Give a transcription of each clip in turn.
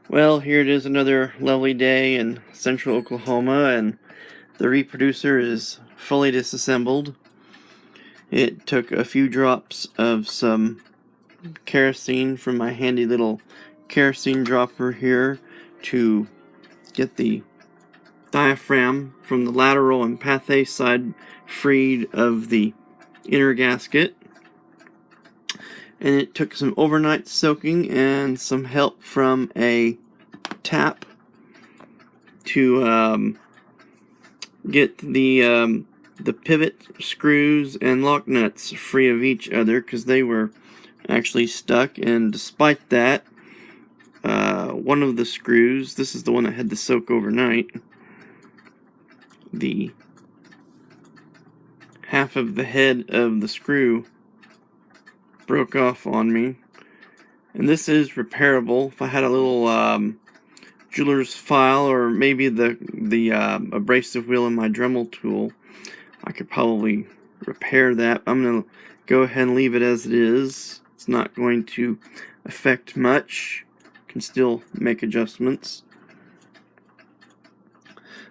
Well, here it is, another lovely day in central Oklahoma, and the reproducer is fully disassembled. It took a few drops of some kerosene from my handy little kerosene dropper here to get the diaphragm from the lateral and pathé side freed of the inner gasket. And it took some overnight soaking and some help from a tap to get the pivot screws and lock nuts free of each other, because they were actually stuck. And despite that, one of the screws, this is the one that had to soak overnight, the half of the head of the screw broke off on me. And this is repairable. If I had a little jeweler's file, or maybe the abrasive wheel in my Dremel tool, I could probably repair that. I'm going to go ahead and leave it as it is. It's not going to affect much. Can still make adjustments.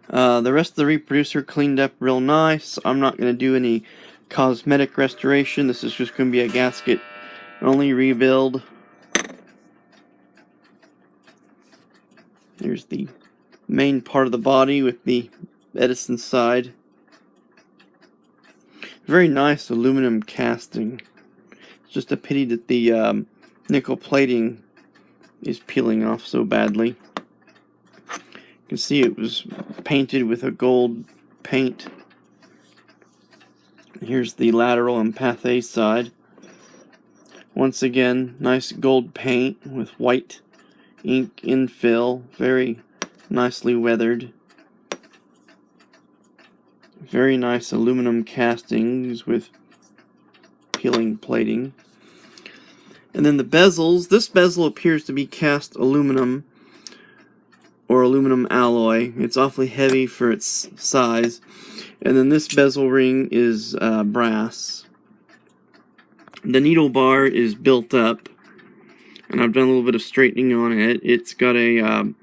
The rest of the reproducer cleaned up real nice. I'm not going to do any cosmetic restoration. This is just going to be a gasket only rebuild. Here's the main part of the body with the Edison side. Very nice aluminum casting. It's just a pity that the nickel plating is peeling off so badly. You can see it was painted with a gold paint. Here's the lateral and pathé side. Once again, nice gold paint with white ink infill, very nicely weathered. Very nice aluminum castings with peeling plating. And then the bezels, this bezel appears to be cast aluminum or aluminum alloy. It's awfully heavy for its size. And then this bezel ring is brass. The needle bar is built up, and I've done a little bit of straightening on it. It's got a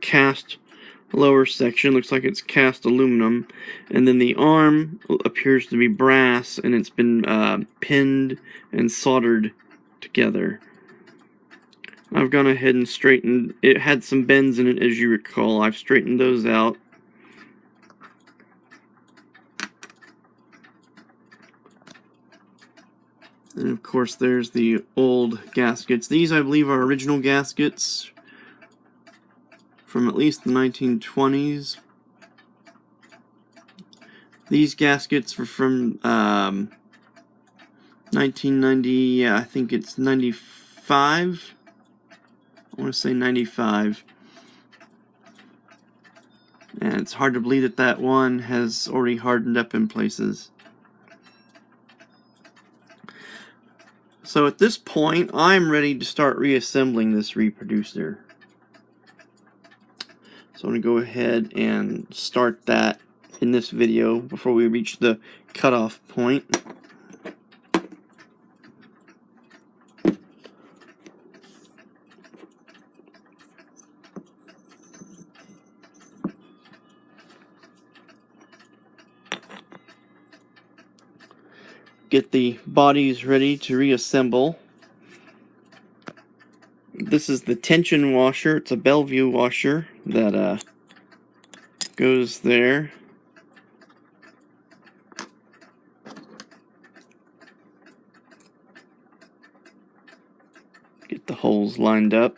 cast lower section, looks like it's cast aluminum, and then the arm appears to be brass, and it's been pinned and soldered together. I've gone ahead and straightened. It had some bends in it, as you recall. I've straightened those out. And of course there's the old gaskets. These, I believe, are original gaskets from at least the 1920s. These gaskets were from 1990, yeah, I think it's 95. I want to say 95. And it's hard to believe that that one has already hardened up in places. So at this point, I'm ready to start reassembling this reproducer. So I'm going to go ahead and start that in this video before we reach the cutoff point. Get the bodies ready to reassemble. This is the tension washer. It's a Bellevue washer that goes there. Get the holes lined up.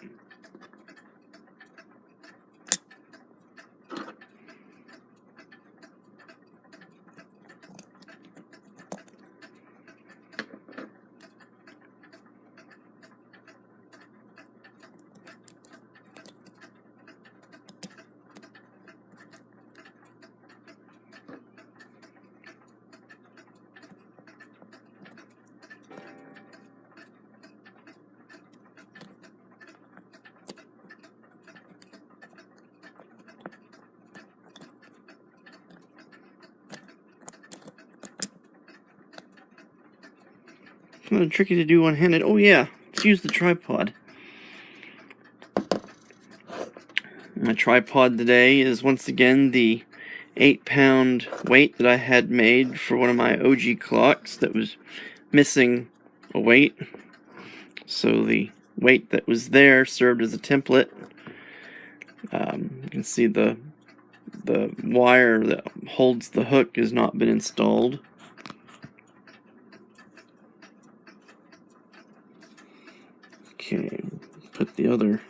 Kind of tricky to do one-handed. Oh yeah, let's use the tripod. My tripod today is once again the 8-pound weight that I had made for one of my OG clocks that was missing a weight. So the weight that was there served as a template. You can see the wire that holds the hook has not been installed. Okay, put the other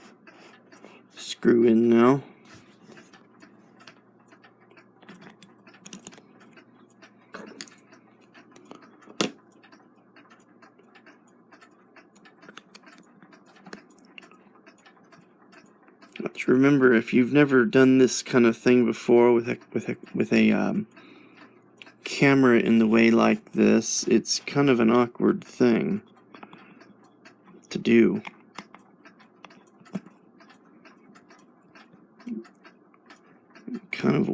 screw in now. Remember, if you've never done this kind of thing before with a camera in the way like this, it's kind of an awkward thing to do. Kind of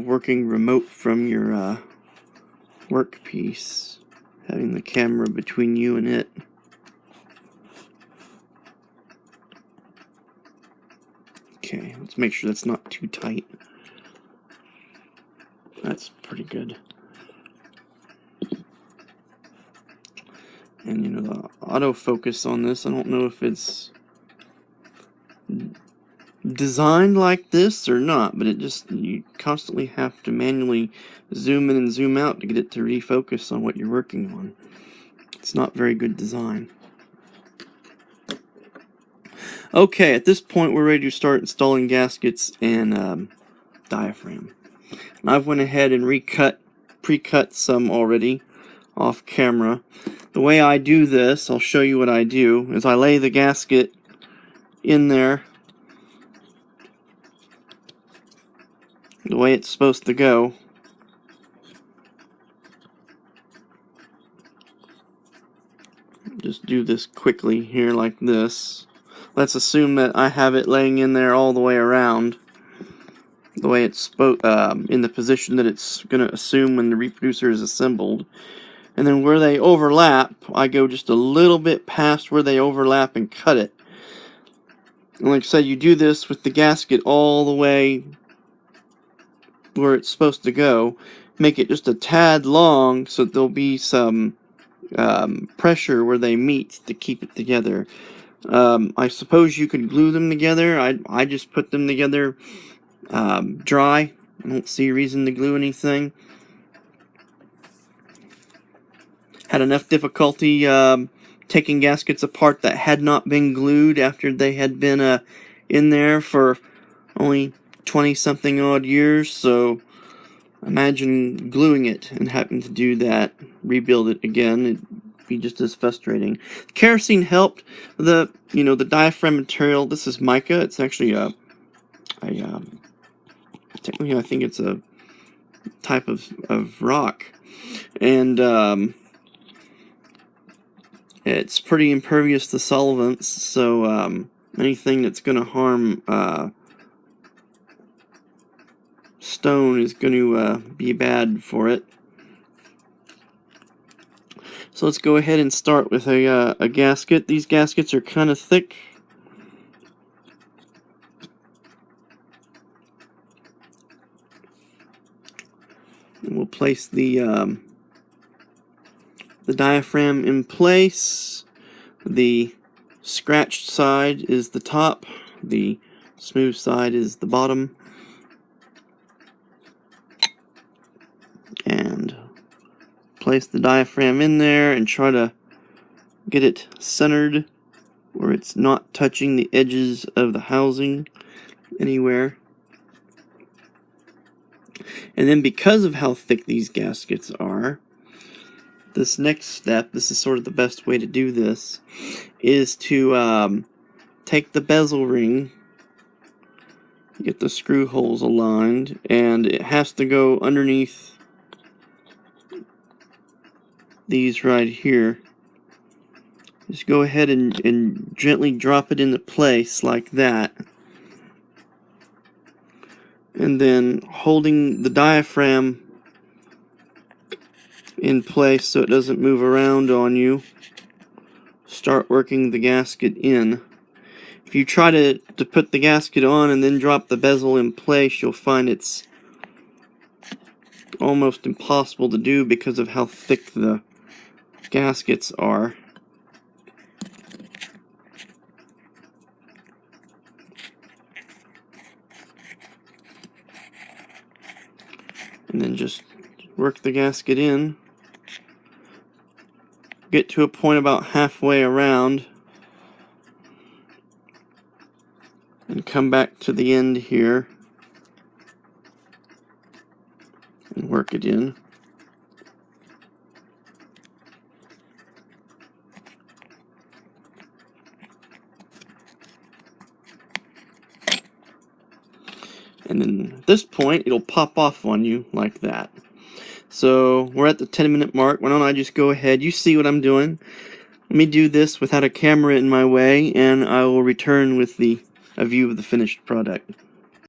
working remote from your workpiece, having the camera between you and it. Okay, let's make sure that's not too tight. That's pretty good. And you know, the autofocus on this, I don't know if it's designed like this or not, but you constantly have to manually zoom in and zoom out to get it to refocus on what you're working on. It's not very good design. Okay, at this point we're ready to start installing gaskets and diaphragm. And I've went ahead and pre-cut some already off camera. The way I do this, I'll show you what I do, is I lay the gasket in there the way it's supposed to go. Just do this quickly here like this. Let's assume that I have it laying in there all the way around, the way it's in the position that it's going to assume when the reproducer is assembled. And then where they overlap, I go just a little bit past where they overlap and cut it. And like I said, you do this with the gasket all the way where it's supposed to go. Make it just a tad long so that there'll be some pressure where they meet to keep it together. I suppose you could glue them together. I just put them together dry. I don't see a reason to glue anything. Had enough difficulty taking gaskets apart that had not been glued after they had been in there for only 20-something odd years, so imagine gluing it and having to do that, rebuild it again. It'd be just as frustrating. Kerosene helped. The diaphragm material, this is mica. It's actually technically I think it's a type of rock, and it's pretty impervious to solvents, so anything that's going to harm stone is going to be bad for it. So let's go ahead and start with a gasket. These gaskets are kind of thick. And we'll place the diaphragm in place. The scratched side is the top. The smooth side is the bottom. And place the diaphragm in there and try to get it centered where it's not touching the edges of the housing anywhere. And then because of how thick these gaskets are, this next step, this is sort of the best way to do this, is to take the bezel ring, get the screw holes aligned, and it has to go underneath these right here. Just go ahead and gently drop it into place like that. And then holding the diaphragm in place so it doesn't move around on you, start working the gasket in. If you try to put the gasket on and then drop the bezel in place, you'll find it's almost impossible to do because of how thick the gaskets are. And then just work the gasket in. Get to a point about halfway around and come back to the end here and work it in. And then at this point, it'll pop off on you like that. So we're at the 10-minute mark. Why don't I just go ahead? You see what I'm doing. Let me do this without a camera in my way, and I will return with a view of the finished product.